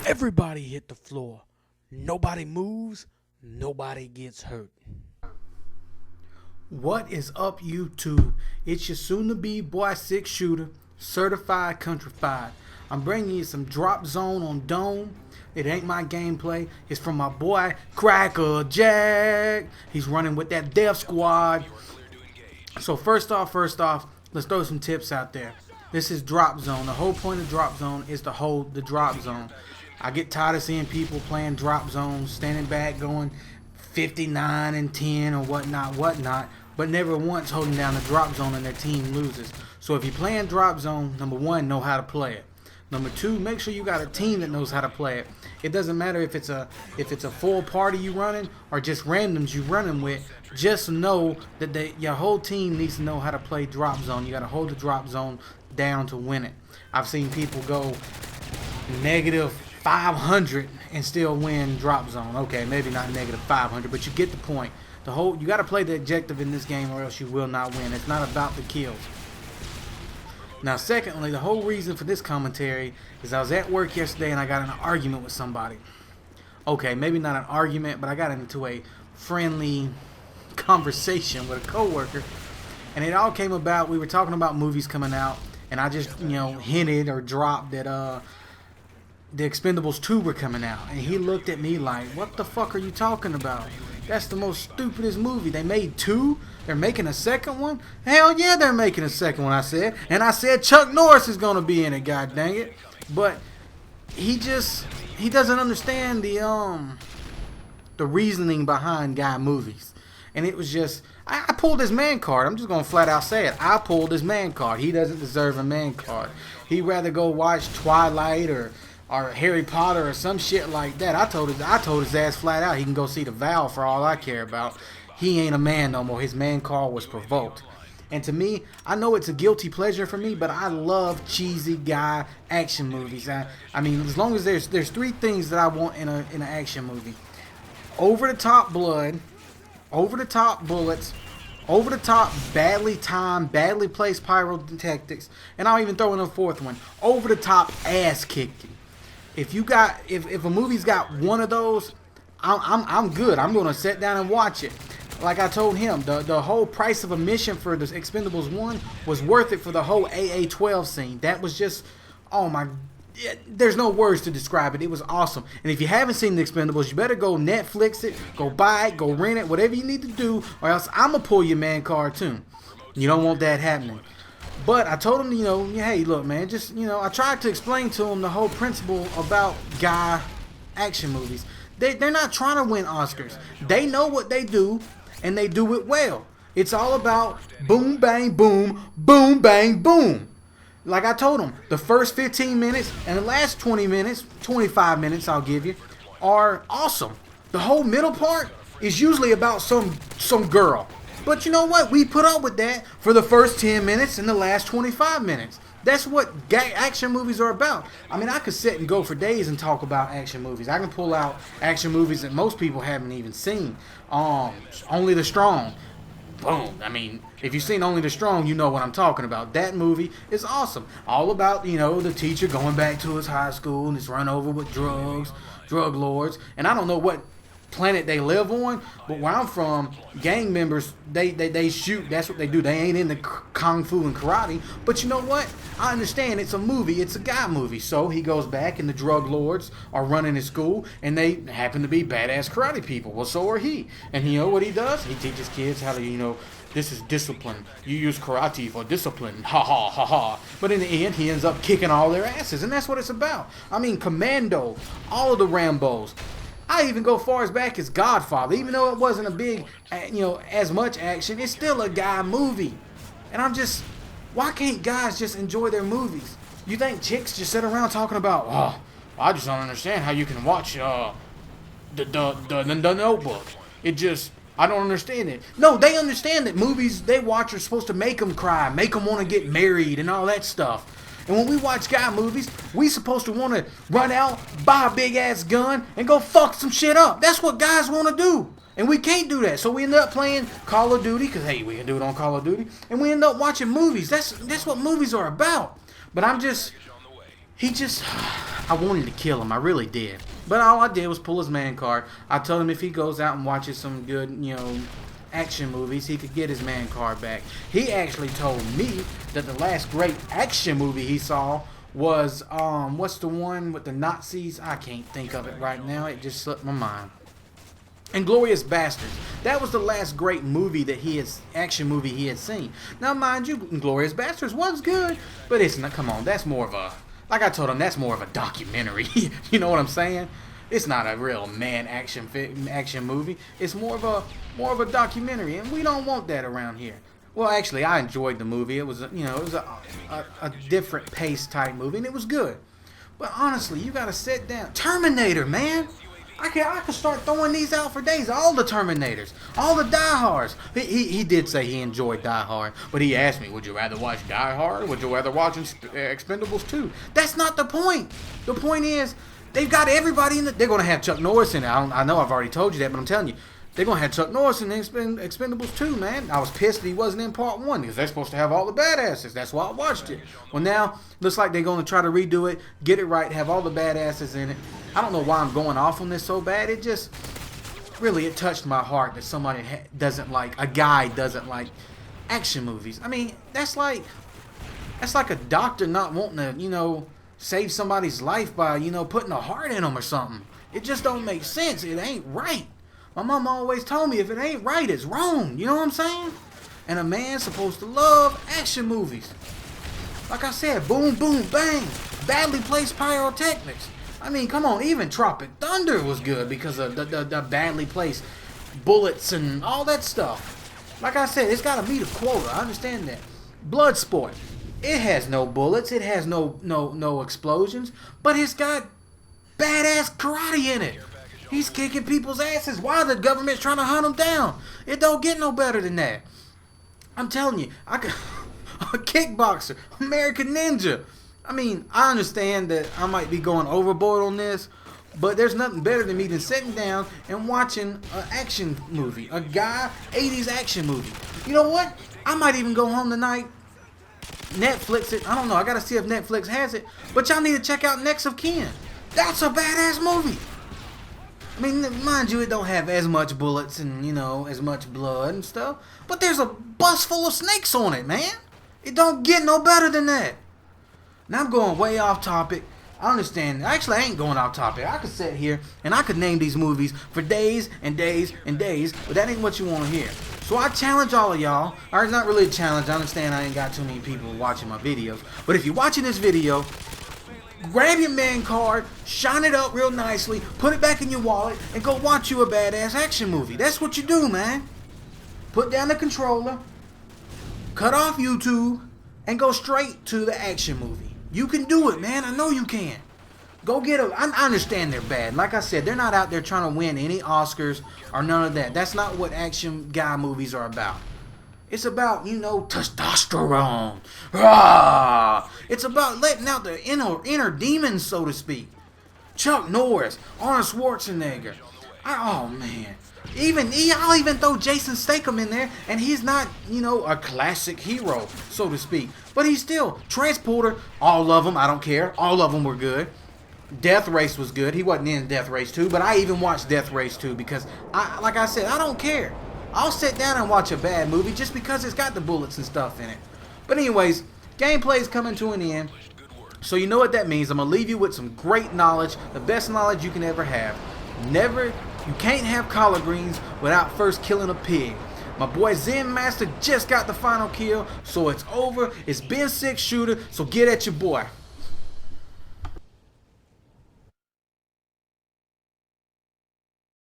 Everybody hit the floor. Nobody moves. Nobody gets hurt. What is up, YouTube? It's your soon-to-be boy Six Shooter, certified countrified. I'm bringing you some drop zone on Dome. It ain't my gameplay. It's from my boy CrackerJack. He's running with that Death Squad. So first off, let's throw some tips out there. This is drop zone. The whole point of drop zone is to hold the drop zone. I get tired of seeing people playing drop zones, standing back, going 59 and 10 or whatnot, but never once holding down the drop zone and their team loses. So if you're playing drop zone, number one, know how to play it. Number two, make sure you got a team that knows how to play it. It doesn't matter if it's a full party you running or just randoms you running with. Just know that your whole team needs to know how to play drop zone. You got to hold the drop zone down to win it. I've seen people go negative 500 and still win drop zone. Okay, maybe not negative 500, but you get the point. You got to play the objective in this game or else you will not win. It's not about the kills. Now, secondly, the whole reason for this commentary is I was at work yesterday and I got in an argument with somebody. Okay, maybe not an argument, but I got into a friendly conversation with a coworker, and it all came about, we were talking about movies coming out, and I just, hinted or dropped that the Expendables 2 were coming out, and he looked at me like, what the fuck are you talking about? That's the most stupidest movie. They made two? They're making a second one? Hell yeah, they're making a second one, I said. And I said Chuck Norris is going to be in it, god dang it. But he doesn't understand the reasoning behind guy movies. And it was just, I pulled his man card. I'm just going to flat out say it. I pulled his man card. He doesn't deserve a man card. He'd rather go watch Twilight or Harry Potter or some shit like that. I told his ass flat out he can go see The Vow for all I care about. He ain't a man no more. His man card was provoked. And to me, I know it's a guilty pleasure for me, but I love cheesy guy action movies. I mean, as long as there's three things that I want in an action movie: over the top blood, over the top bullets, over the top badly timed, badly placed pyrotechnics, and I'll even throw in a fourth one: over the top ass kicking. If a movie's got one of those, I'm good. I'm gonna sit down and watch it. Like I told him, the whole price of admission for the Expendables 1 was worth it for the whole AA-12 scene. That was just, oh my, there's no words to describe it. It was awesome. And if you haven't seen the Expendables, you better go Netflix it, go buy it, go rent it, whatever you need to do, or else I'm gonna pull your man card too. You don't want that happening. But I told him, hey, look, man, just, I tried to explain to him the whole principle about guy action movies. They're not trying to win Oscars. They know what they do, and they do it well. It's all about boom, bang, boom, boom, bang, boom. Like I told him, the first 15 minutes and the last 20 minutes, 25 minutes I'll give you, are awesome. The whole middle part is usually about some girl. But you know what? We put up with that for the first 10 minutes and the last 25 minutes. That's what action movies are about. I mean, I could sit and go for days and talk about action movies. I can pull out action movies that most people haven't even seen. Only the Strong. Boom. I mean, if you've seen Only the Strong, you know what I'm talking about. That movie is awesome. All about, the teacher going back to his high school and it's run over with drug lords. And I don't know what planet they live on, but where I'm from, gang members, they shoot. That's what they do. They ain't into kung fu and karate. But you know what? I understand it's a movie. It's a guy movie. So he goes back and the drug lords are running his school and they happen to be badass karate people. Well, so are he. And you know what he does? He teaches kids how to, this is discipline. You use karate for discipline. Ha ha ha ha. But in the end, he ends up kicking all their asses. And that's what it's about. I mean, Commando, all of the Rambos. I even go far as back as Godfather. Even though it wasn't a big, as much action, it's still a guy movie. And I'm just, why can't guys just enjoy their movies? You think chicks just sit around talking about, oh, I just don't understand how you can watch the Notebook. I don't understand it. No, they understand that movies they watch are supposed to make them cry, make them want to get married and all that stuff. And when we watch guy movies, we supposed to want to run out, buy a big ass gun, and go fuck some shit up. That's what guys want to do. And we can't do that. So we end up playing Call of Duty, because hey, we can do it on Call of Duty. And we end up watching movies. That's what movies are about. But he just, I wanted to kill him. I really did. But all I did was pull his man card. I told him if he goes out and watches some good, action movies, he could get his man card back. He actually told me that the last great action movie he saw was, what's the one with the Nazis? I can't think of it right now. It just slipped my mind. Inglourious Bastards. That was the last great movie that action movie he had seen. Now, mind you, Inglourious Bastards was good, but it's not, come on, that's more of a, like I told him, that's more of a documentary. You know what I'm saying? It's not a real action movie. It's more of a documentary, and we don't want that around here. Well, actually, I enjoyed the movie. It was, it was a different pace type movie, and it was good. But honestly, you gotta sit down. Terminator, man. I could start throwing these out for days. All the Terminators, all the Die Hards. He did say he enjoyed Die Hard, but he asked me, would you rather watch Die Hard or would you rather watch Expendables 2? That's not the point. The point is, they've got everybody in the... They're going to have Chuck Norris in it. I know I've already told you that, but I'm telling you, they're going to have Chuck Norris in Expendables 2, man. I was pissed that he wasn't in part 1 because they're supposed to have all the badasses. That's why I watched it. Well, now, looks like they're going to try to redo it, get it right, have all the badasses in it. I don't know why I'm going off on this so bad. It just... Really, it touched my heart that somebody doesn't like... A guy doesn't like action movies. I mean, that's like a doctor not wanting to, save somebody's life by, putting a heart in them or something. It just don't make sense. It ain't right. My mom always told me if it ain't right, it's wrong. You know what I'm saying? And a man's supposed to love action movies. Like I said, boom, boom, bang. Badly placed pyrotechnics. I mean, come on, even Tropic Thunder was good because of the badly placed bullets and all that stuff. Like I said, it's got to meet a quota. I understand that. Bloodsport. It has no bullets. It has no explosions. But it's got badass karate in it. He's kicking people's asses while the government's trying to hunt him down. It don't get no better than that. I'm telling you, a kickboxer, American Ninja. I mean, I understand that I might be going overboard on this, but there's nothing better than me than sitting down and watching an action movie. A guy, 80s action movie. You know what? I might even go home tonight, Netflix it. I don't know. I got to see if Netflix has it. But y'all need to check out Next of Kin. That's a badass movie. I mean, mind you, it don't have as much bullets and, as much blood and stuff. But there's a bus full of snakes on it, man. It don't get no better than that. Now I'm going way off topic. I understand. Actually, I ain't going off topic. I could sit here and I could name these movies for days and days and days, but that ain't what you want to hear. So I challenge all of y'all. Or it's not really a challenge. I understand I ain't got too many people watching my videos. But if you're watching this video, grab your man card, shine it up real nicely, put it back in your wallet, and go watch you a badass action movie. That's what you do, man. Put down the controller, cut off YouTube, and go straight to the action movie. You can do it, man. I know you can. Go get a... I understand they're bad. Like I said, they're not out there trying to win any Oscars or none of that. That's not what action guy movies are about. It's about, testosterone. Rah! It's about letting out the inner demons, so to speak. Chuck Norris, Arnold Schwarzenegger. Oh, man. I'll even throw Jason Statham in there, and he's not, a classic hero, so to speak. But he's still Transporter. All of them, I don't care. All of them were good. Death Race was good. He wasn't in Death Race 2, but I even watched Death Race 2 because, like I said, I don't care. I'll sit down and watch a bad movie just because it's got the bullets and stuff in it. But anyways, gameplay is coming to an end. So you know what that means. I'm going to leave you with some great knowledge, the best knowledge you can ever have. You can't have collard greens without first killing a pig. My boy Zen Master just got the final kill, so it's over. It's been 6 Shooter, so get at your boy.